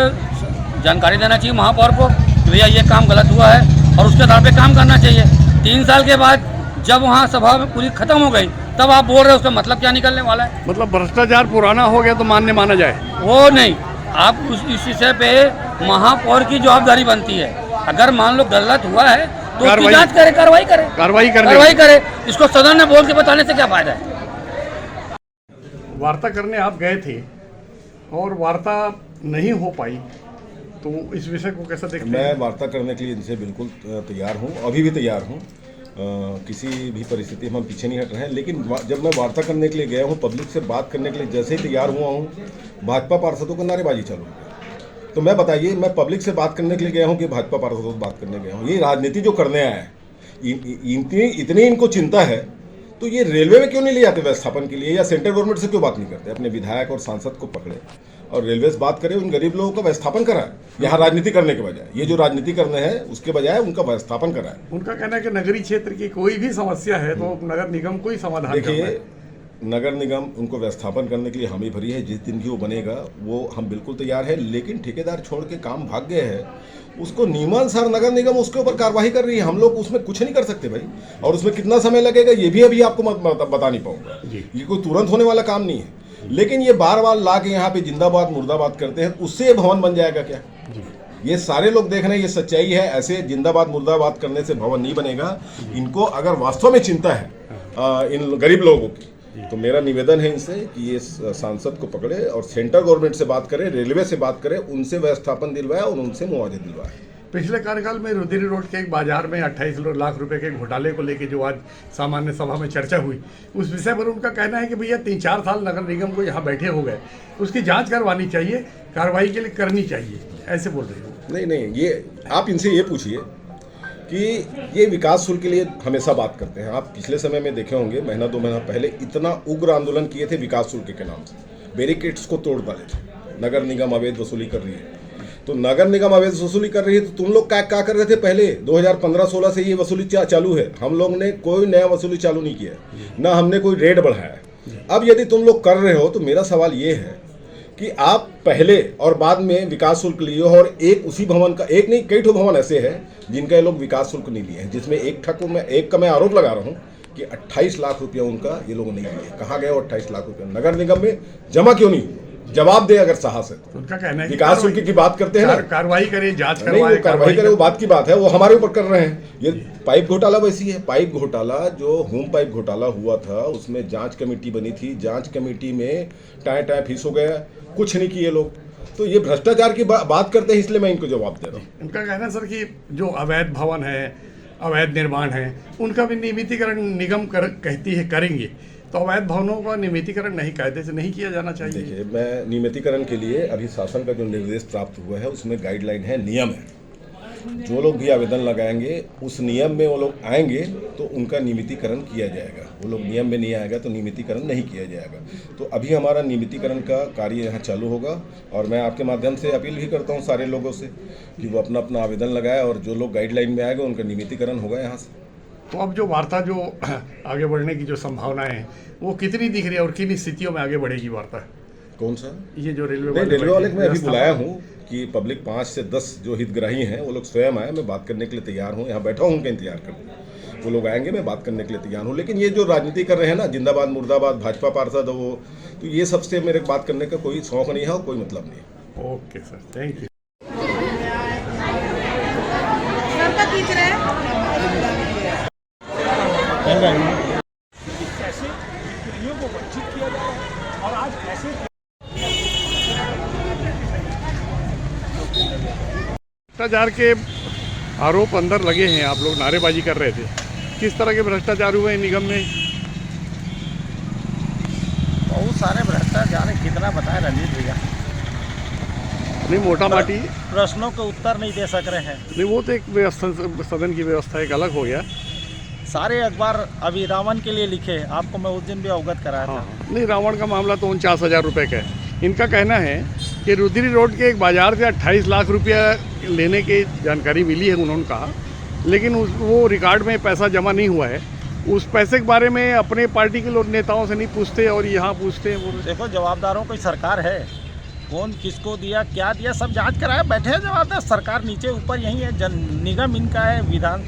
S9: जानकारी देना चाहिए महापौर को कि भैया ये काम गलत हुआ है और उसके आधार पे काम करना चाहिए। 3 साल के बाद जब वहाँ सभा पूरी खत्म हो गई तब आप बोल रहे हो उसका मतलब क्या निकलने वाला है?
S1: मतलब भ्रष्टाचार पुराना हो गया तो मान्य माना जाए?
S9: वो नहीं, आप इस विषय पे महापौर की जवाबदारी बनती है। अगर मान लो गलत हुआ है तो उसकी जांच करे, कार्रवाई करे। इसको सदन में बोल के बताने से क्या फायदा है?
S1: वार्ता करने आप गए थे और वार्ता नहीं हो पाई, तो इस विषय को कैसा देखते हैं?
S10: मैं वार्ता करने के लिए इनसे बिल्कुल तैयार हूँ, अभी भी तैयार हूँ। किसी भी परिस्थिति में हम पीछे नहीं हट रहे हैं। लेकिन जब मैं वार्ता करने के लिए गया हूँ, पब्लिक से बात करने के लिए जैसे ही तैयार हुआ हूँ, भाजपा पार्षदों को नारेबाजी चालू हो गई। तो मैं बताइए, मैं पब्लिक से बात करने के लिए गया हूँ कि भाजपा पार्षदों से बात करने गया हूँ? ये राजनीति जो करने आया है, इतनी इनको चिंता है तो ये रेलवे में क्यों नहीं ले जाते व्यवस्थापन के लिए, या सेंट्रल गवर्नमेंट से क्यों बात नहीं करते? अपने विधायक और सांसद को पकड़े और रेलवे से बात करें, उन गरीब लोगों का व्यवस्थापन कराए, यहाँ राजनीति करने के बजाय। ये जो राजनीति करने हैं उसके बजाय उनका व्यवस्थापन कराए।
S1: उनका कहना है कि नगरीय क्षेत्र की कोई भी समस्या है तो नगर निगम को ही समाधान करना है।
S10: देखिए, नगर निगम उनको व्यवस्थापन करने के लिए हामी भरी है। जिस दिन भी वो बनेगा वो हम बिल्कुल तैयार है। लेकिन ठेकेदार छोड़ के काम भाग गए हैं, उसको नियमानुसार नगर निगम उसके ऊपर कार्रवाई कर रही है। हम लोग उसमें कुछ नहीं कर सकते भाई। और उसमें कितना समय लगेगा ये भी अभी आपको बता नहीं पाऊंगा। ये कोई तुरंत होने वाला काम नहीं है। लेकिन ये बार बार ला के यहाँ पे जिंदाबाद मुर्दाबाद करते हैं, उससे ये भवन बन जाएगा क्या? ये सारे लोग देख रहे हैं, ये सच्चाई है। ऐसे जिंदाबाद मुर्दाबाद करने से भवन नहीं बनेगा। इनको अगर वास्तव में चिंता है इन गरीब लोगों की, तो मेरा निवेदन है इनसे कि ये सांसद को पकड़े और सेंट्रल गवर्नमेंट से बात करें, रेलवे से बात करें, उनसे व्यवस्थापन दिलवाए और उनसे मुआवजे दिलवाए।
S1: पिछले कार्यकाल में रुद्री रोड के एक बाजार में 28 लाख रुपए के घोटाले को लेकर जो आज सामान्य सभा में चर्चा हुई, उस विषय पर उनका कहना है कि भैया 3-4 साल नगर निगम को यहाँ बैठे हो गए, उसकी जांच करवानी चाहिए, कार्रवाई के लिए करनी चाहिए, ऐसे बोल रहे हो?
S10: नहीं, ये आप इनसे ये पूछिए कि ये विकास शुल्क के लिए हमेशा बात करते हैं। आप पिछले समय में देखे होंगे, महीना 2 महीना पहले इतना उग्र आंदोलन किए थे विकास शुल्क के नाम से, बैरिकेड्स को तोड़ डाले थे। नगर निगम अवैध वसूली कर रही है, तो नगर निगम अवैध वसूली कर रही है तो तुम लोग क्या कर रहे थे पहले? 2015-16 से ये वसूली चालू है। हम लोग ने कोई नया वसूली चालू नहीं किया, ना हमने कोई रेट बढ़ाया। अब यदि तुम लोग कर रहे हो तो मेरा सवाल ये है कि आप पहले और बाद में विकास शुल्क लिए हो, और एक उसी भवन का, एक नहीं कई ठो भवन ऐसे हैं जिनका ये लोग विकास शुल्क नहीं लिए हैं, जिसमें एक का मैं आरोप लगा रहा हूँ कि 28 लाख रुपया उनका ये लोग नहीं लिए। कहाँ गए वो 28 लाख रुपया? नगर निगम में जमा क्यों नहीं हुआ? जवाब दे अगर साहस है तो।
S1: उनका कहना है
S10: विकास शुल्क की बात करते हैं ना,
S1: कार्रवाई करें, जांच
S10: करवाएं, कार्रवाई करें, वो बात की बात है, वो हमारे ऊपर कर रहे हैं। ये पाइप घोटाला वैसी है। पाइप घोटाला, जो होम पाइप घोटाला हुआ था, उसमें जांच कमेटी बनी थी, जांच कमेटी में टाए फीस हो गया, कुछ नहीं किए लोग। तो ये भ्रष्टाचार की बात करते हैं, इसलिए मैं इनको जवाब दे रहा हूँ।
S1: उनका कहना है सर कि जो अवैध भवन है, अवैध निर्माण है, उनका भी नियमितीकरण निगम कहती है करेंगे, तो अवैध भवनों का नियमितीकरण नहीं, कायदे से नहीं किया जाना चाहिए।
S10: देखिए, मैं नियमितीकरण के लिए अभी शासन का जो निर्देश प्राप्त हुआ है उसमें गाइडलाइन है, नियम है। जो लोग भी आवेदन लगाएंगे उस नियम में वो लोग आएंगे तो उनका नियमितीकरण किया जाएगा। वो लोग नियम में नहीं आएगा तो नियमितीकरण नहीं किया जाएगा। तो अभी हमारा नियमितीकरण का कार्य यहाँ चालू होगा, और मैं आपके माध्यम से अपील भी करता हूँ सारे लोगों से कि वो अपना अपना आवेदन लगाए, और जो लोग गाइडलाइन में आएंगे उनका नियमितीकरण होगा यहाँ से।
S1: तो अब जो वार्ता जो आगे बढ़ने की जो संभावनाएं हैं वो कितनी दिख रही है, और किन स्थितियों में आगे बढ़ेगी वार्ता?
S10: कौन सा?
S1: ये जो रेलवे
S10: वाले को मैं अभी बुलाया हूँ कि पब्लिक 5 से 10 जो हितग्राही हैं वो लोग स्वयं आए। मैं बात करने के लिए तैयार हूँ, यहाँ बैठा हूँ उनका इंतजार करने। वो लोग आएंगे, मैं बात करने के लिए तैयार हूँ। लेकिन ये जो राजनीति कर रहे हैं ना, जिंदाबाद मुर्दाबाद, भाजपा पार्षद वो, तो ये सबसे मेरे बात करने का कोई शौक नहीं है और कोई मतलब नहीं है।
S1: Okay sir, thank you. भ्रष्टाचार के आरोप अंदर लगे हैं, आप लोग नारेबाजी कर रहे थे, किस तरह के भ्रष्टाचार हुए निगम में?
S12: बहुत सारे भ्रष्टाचार है, कितना बताएं रंजीत भैया।
S1: नहीं, मोटा माटी
S12: प्रश्नों के उत्तर नहीं दे सक रहे हैं।
S1: नहीं, वो तो एक व्यवस्था, सदन की व्यवस्था एक अलग हो गया।
S12: सारे अखबार अभी रावण के लिए लिखे, आपको मैं उस दिन भी अवगत कराया था।
S1: नहीं, रावण का मामला तो 49,000 रुपये का है। इनका कहना है कि रुद्री रोड के एक बाजार से 28 लाख रुपया लेने की जानकारी मिली है, उन्होंने कहा, लेकिन वो रिकॉर्ड में पैसा जमा नहीं हुआ है। उस पैसे के बारे में अपने पार्टी के लोग नेताओं से नहीं पूछते और यहाँ पूछते हैं।
S12: देखो, जवाबदारों की सरकार है, कौन किसको दिया क्या दिया सब जांच कराया, बैठे हैं जवाबदार। सरकार नीचे ऊपर यही है, जन निगम इनका है, विधान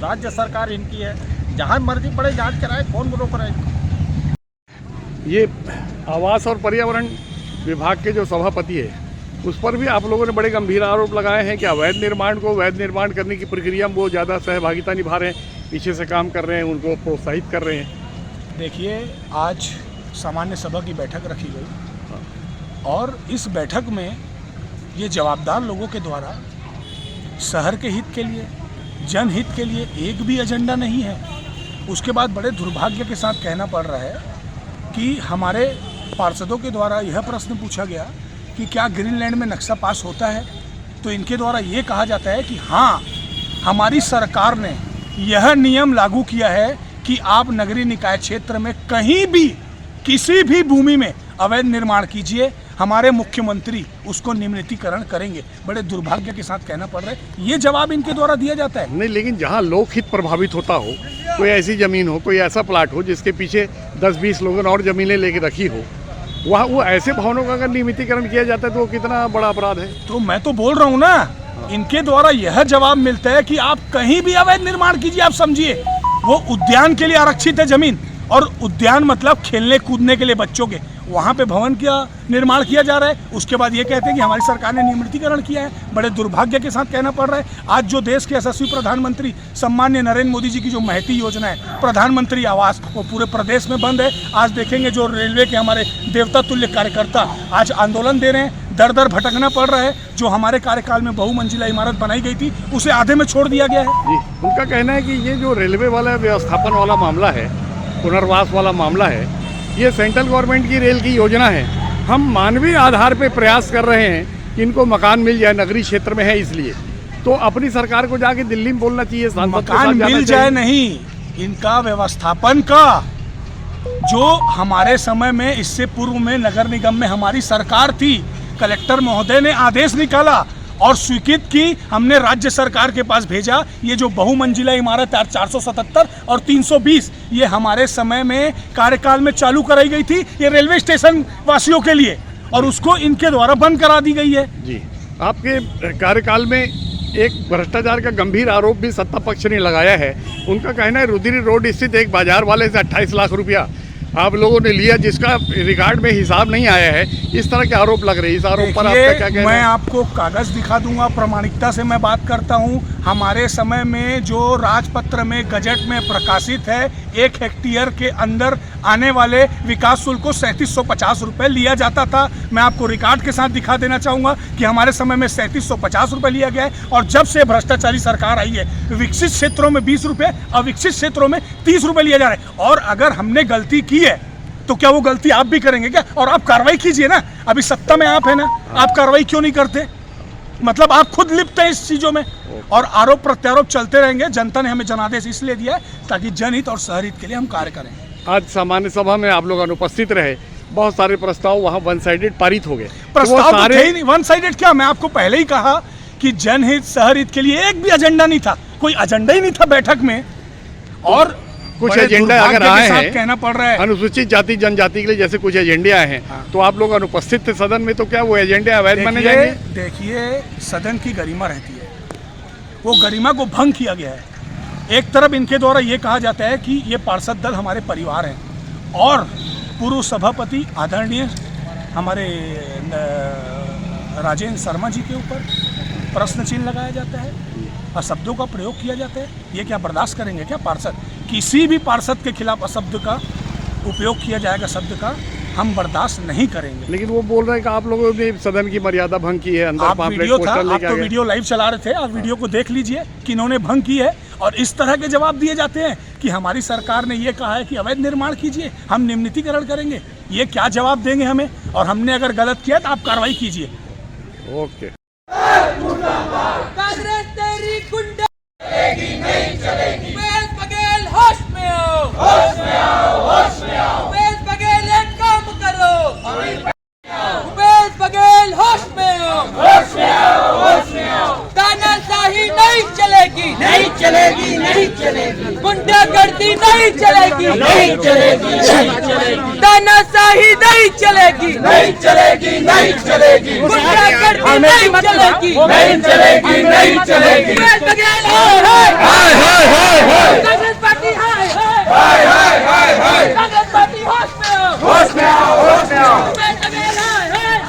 S12: राज्य सरकार इनकी है, जहाँ मर्जी पड़े जांच कराए, कौन रोक रहा है।
S1: ये आवास और पर्यावरण विभाग के जो सभापति है, उस पर भी आप लोगों ने बड़े गंभीर आरोप लगाए हैं कि अवैध निर्माण को वैध निर्माण करने की प्रक्रिया में वो ज़्यादा सहभागिता निभा रहे हैं, पीछे से काम कर रहे हैं, उनको प्रोत्साहित कर रहे हैं।
S3: देखिए, आज सामान्य सभा की बैठक रखी गई और इस बैठक में ये जवाबदार लोगों के द्वारा शहर के हित के लिए, जनहित के लिए एक भी एजेंडा नहीं है। उसके बाद बड़े दुर्भाग्य के साथ कहना पड़ रहा है कि हमारे पार्षदों के द्वारा यह प्रश्न पूछा गया कि क्या ग्रीनलैंड में नक्शा पास होता है, तो इनके द्वारा ये कहा जाता है कि हाँ, हमारी सरकार ने यह नियम लागू किया है कि आप नगरीय निकाय क्षेत्र में कहीं भी किसी भी भूमि में अवैध निर्माण कीजिए, हमारे मुख्यमंत्री उसको नियमितीकरण करेंगे। बड़े दुर्भाग्य के साथ कहना पड़ रहा है, ये जवाब इनके द्वारा दिया जाता है।
S1: नहीं, लेकिन जहाँ लोकहित प्रभावित होता हो, कोई ऐसी ज़मीन हो, कोई ऐसा प्लाट हो जिसके पीछे 10-20 लोगों ने और ज़मीनें लेके रखी हो, वहाँ वो ऐसे भवनों का अगर नियमितीकरण किया जाता है तो वो कितना बड़ा अपराध है।
S3: तो मैं तो बोल रहा हूँ ना, इनके द्वारा यह जवाब मिलता है कि आप कहीं भी अवैध निर्माण कीजिए। आप समझिए, वो उद्यान के लिए आरक्षित है जमीन, और उद्यान मतलब खेलने कूदने के लिए बच्चों के, वहाँ पे भवन का निर्माण किया जा रहा है। उसके बाद ये कहते हैं कि हमारी सरकार ने नियमितीकरण किया है। बड़े दुर्भाग्य के साथ कहना पड़ रहा है, आज जो देश के यशस्वी प्रधानमंत्री सम्मान्य नरेंद्र मोदी जी की जो महती योजना है प्रधानमंत्री आवास, वो पूरे प्रदेश में बंद है। आज देखेंगे जो रेलवे के हमारे देवता तुल्य कार्यकर्ता आज आंदोलन दे रहे हैं, दर दर भटकना पड़ रहा है। जो हमारे कार्यकाल में बहुमंजिला इमारत बनाई गई थी, उसे आधे में छोड़ दिया गया है।
S1: जी, उनका कहना है कि ये जो रेलवे वाला व्यवस्थापन वाला मामला है, पुनर्वास वाला मामला है, ये सेंट्रल गवर्नमेंट की रेल की योजना है। हम मानवीय आधार पे प्रयास कर रहे हैं कि इनको मकान मिल जाए, नगरीय क्षेत्र में है इसलिए। तो अपनी सरकार को जाके दिल्ली में बोलना चाहिए,
S3: मकान मिल जाए नहीं, इनका व्यवस्थापन का जो हमारे समय में, इससे पूर्व में नगर निगम में हमारी सरकार थी, कलेक्टर महोदय ने आदेश निकाला और स्वीकृत की, हमने राज्य सरकार के पास भेजा। ये जो बहुमंजिला इमारत 477 और 320, ये हमारे समय में कार्यकाल में चालू कराई गई थी, ये रेलवे स्टेशन वासियों के लिए, और उसको इनके द्वारा बंद करा दी गई है।
S1: जी, आपके कार्यकाल में एक भ्रष्टाचार का गंभीर आरोप भी सत्ता पक्ष ने लगाया है। उनका कहना है रुद्री रोड स्थित एक बाजार वाले से 28 लाख रुपया आप लोगों ने लिया, जिसका रिकॉर्ड में हिसाब नहीं आया है। इस तरह के आरोप लग रहे हैं। इस आरोप पर आपका क्या कहना है?
S3: मैं आपको कागज दिखा दूंगा, प्रामाणिकता से मैं बात करता हूं। हमारे समय में जो राजपत्र में गजट में प्रकाशित है, 1 हेक्टेयर के अंदर आने वाले विकास शुल्क को 3750 रुपये लिया जाता था। मैं आपको रिकॉर्ड के साथ दिखा देना चाहूँगा कि हमारे समय में 3750 रुपये लिया गया है, और जब से भ्रष्टाचारी सरकार आई है, विकसित क्षेत्रों में 20 रुपये, अविकसित क्षेत्रों में 30 रुपये लिया जा रहा है। और अगर हमने गलती की है तो क्या वो गलती आप भी करेंगे क्या? और आप कार्रवाई कीजिए ना, अभी सत्ता में आप है ना, आप कार्रवाई क्यों नहीं करते? मतलब आप खुद लिप्त हैं इस चीजों में, और आरोप प्रत्यारोप चलते रहेंगे। जनता ने हमें जनादेश इसलिए दिया है ताकि जनहित और शहरहित के लिए हम कार्य करें।
S1: आज सामान्य सभा में आप लोग अनुपस्थित रहे, बहुत सारे प्रस्ताव वहाँ वन साइडेड पारित हो गए।
S3: प्रस्ताव तो थे ही नहीं, वन साइडेड क्या, मैं आपको पहले ही कहा कि जनहित शहरहित के लिए एक भी एजेंडा नहीं था, कोई एजेंडा ही नहीं था बैठक में। और
S1: कुछ एजेंडा अगर आए हैं,
S3: कहना पड़ रहा है
S1: अनुसूचित जाति जनजाति के लिए जैसे कुछ एजेंडे आए हैं, तो आप लोग अनुपस्थित थे सदन में, तो क्या वो एजेंडे अवैध माने जाएंगे?
S3: देखिए, सदन की गरिमा रहती है, वो गरिमा को भंग किया गया है। एक तरफ इनके द्वारा ये कहा जाता है कि ये पार्षद दल हमारे परिवार हैं, और पूर्व सभापति आदरणीय हमारे राजेंद्र शर्मा जी के ऊपर प्रश्न चिन्ह लगाया जाता है और शब्दों का प्रयोग किया जाता है। ये क्या बर्दाश्त करेंगे क्या पार्षद? किसी भी पार्षद के खिलाफ अशब्द का उपयोग किया जाएगा, शब्द का हम बर्दाश्त नहीं करेंगे।
S1: लेकिन वो बोल रहे हैं कि आप लोगों ने सदन की मर्यादा भंग की है, अंदर
S3: वीडियो था, आप तो वीडियो लाइव चला रहे थे, आप वीडियो को देख लीजिए कि इन्होंने भंग की है। और इस तरह के जवाब दिए जाते हैं कि हमारी सरकार ने ये कहा है कि अवैध निर्माण कीजिए, हम नियमितीकरण करेंगे। ये क्या जवाब देंगे हमें? और हमने अगर गलत किया तो आप कार्रवाई कीजिए।
S1: ओके।
S5: कांग्रेस तेरी गुंडा चलेगी नहीं चलेगी। बघेल होश चलेगी, नहीं चलेगी, नहीं चलेगी। गुंडागर्दी नहीं चलेगी, नहीं चलेगी, नहीं चलेगी। तानाशाही नहीं चलेगी, नहीं चलेगी, नहीं चलेगी। गुंडागर्दी नहीं चलेगी, नहीं चलेगी, नहीं चलेगी। कांग्रेस पार्टी हाय हाय हाय हाय हाय। कांग्रेस पार्टी होश में आओ, होश में आओ, होश में आओ।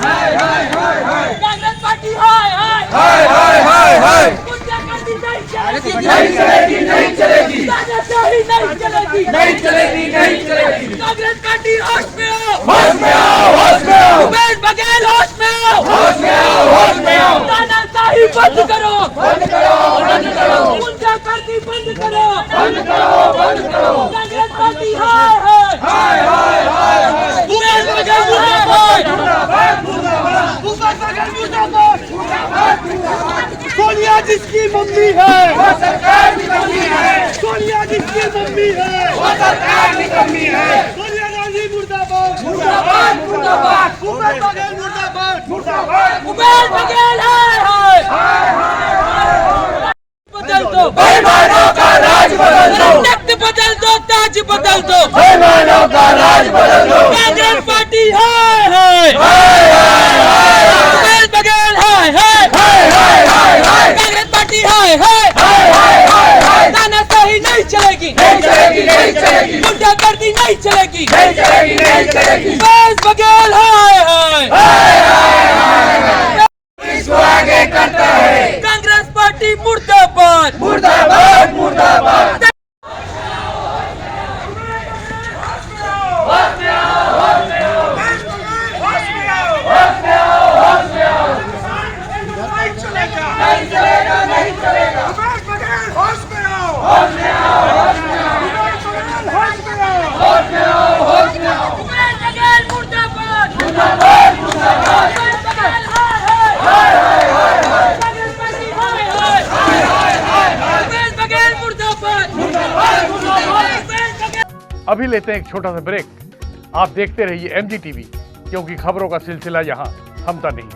S5: हाय हाय हाय हाय। कांग्रेस पार्टी हाय हाय हाय हाय हाय हाय। गुंडागर्दी नहीं चलेगी, नहीं चलेगी, नहीं चलेगी। तानाशाही नहीं चलेगी, नहीं चलेगी, नहीं चलेगी। कांग्रेस पार्टी होश में आओ, होश में आओ, होश में आओ। भूपेश बघेल होश में आओ, होश में आओ, होश में आओ। तानाशाही बंद करो, बंद करो, बंद करो। गुंडागर्दी बंद करो, बंद करो, बंद करो। कांग्रेस पार्टी हाय हाय हाय हाय हाय हाय। भूपेश बघेल मुर्दाबाद, मुर्दाबाद, मुर्दाबाद। भूपेश बघेल मुर्दाबाद, मुर्दाबाद, मुर्दाबाद। सोनिया जिसकी मम्मी है वो सरकार की मम्मी है, सोनिया जिसकी मम्मी है वो सरकार की मम्मी है। सोनिया गांधी मुर्दाबाद, मुर्दाबाद, मुर्दाबाद। भूपेश बघेल मुर्दाबाद, मुर्दाबाद। भूपेश बघेल हाय हाय हाय हाय। बदल दो बेईमानों का राज, बदल दो तख्त, बदल दो ताज, बदल दो बेईमानों का राज, बदल दो। कांग्रेस पार्टी हाय हाय हाय हाय। भूपेश बघेल हाय हाय हाय हाय हाय। कांग्रेस पार्टी हाय हाय हाय हाय हाय। तानाशाही नहीं चलेगी, नहीं चलेगी, नहीं चलेगी। गुंडागर्दी नहीं चलेगी, नहीं चलेगी, नहीं चलेगी। भूपेश बघेल हाय हाय हाय हाय। इसको आगे करता है कांग्रेस पार्टी मुर्दाबाद, मुर्दाबाद, मुर्दाबाद। नहीं चलेगा, नहीं चलेगा। भूपेश बघेल होश में आओ, होश में आओ, होश में आओ। भूपेश बघेल होश में आओ, होश में आओ, होश में आओ। भूपेश बघेल मुर्दाबाद, मुर्दाबाद, मुर्दाबाद। भूपेश बघेल हाय हाय हाय हाय हाय। कांग्रेस पार्टी हाय हाय हाय हाय हाय हाय। भूपेश बघेल मुर्दाबाद, मुर्दाबाद, मुर्दाबाद। भूपेश बघेल।
S1: अभी लेते हैं एक छोटा सा ब्रेक। आप देखते रहिए MG TV, क्योंकि खबरों का सिलसिला यहाँ थमता नहीं।